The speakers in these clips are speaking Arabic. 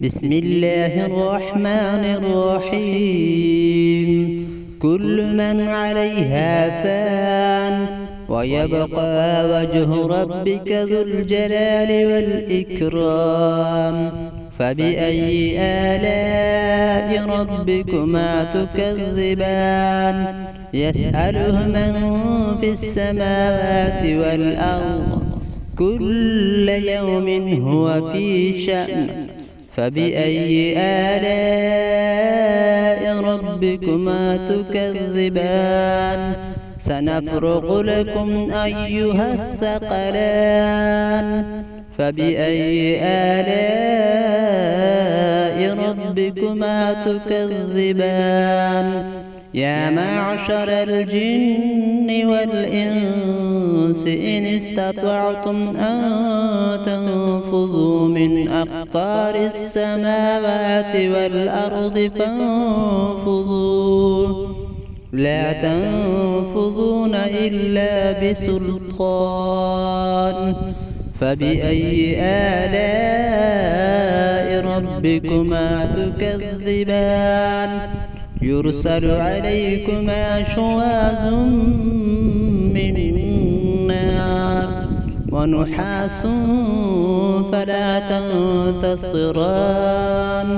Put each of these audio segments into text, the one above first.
بسم الله الرحمن الرحيم. كل من عليها فان ويبقى وجه ربك ذو الجلال والإكرام. فبأي آلاء ربكما تكذبان؟ يسأله من في السماوات والأرض كل يوم هو في شأن. فبأي آلاء ربكما تكذبان؟ سنفرغ لكم أيها الثقلان. فبأي آلاء ربكما تكذبان؟ يا معشر الجن والإنس إن استطعتم أن تنفذوا من أقطار السماوات والأرض فانفذوا لا تنفذون إلا بسلطان. فبأي آلاء ربكما تكذبان؟ يرسل عليكما شواظ من نار ونحاس فلا تنتصران.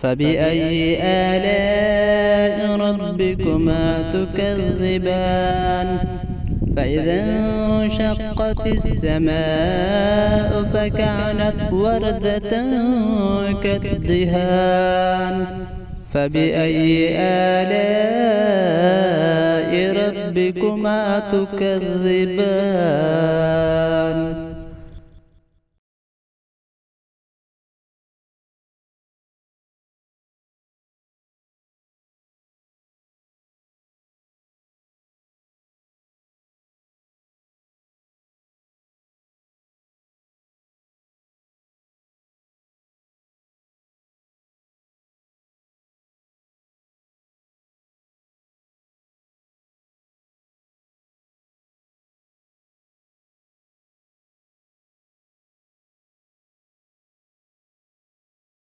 فبأي آلاء ربكما تكذبان؟ فإذا انشقت السماء فكانت وردة كالدهان. فبأي آلاء ربكما تكذبان؟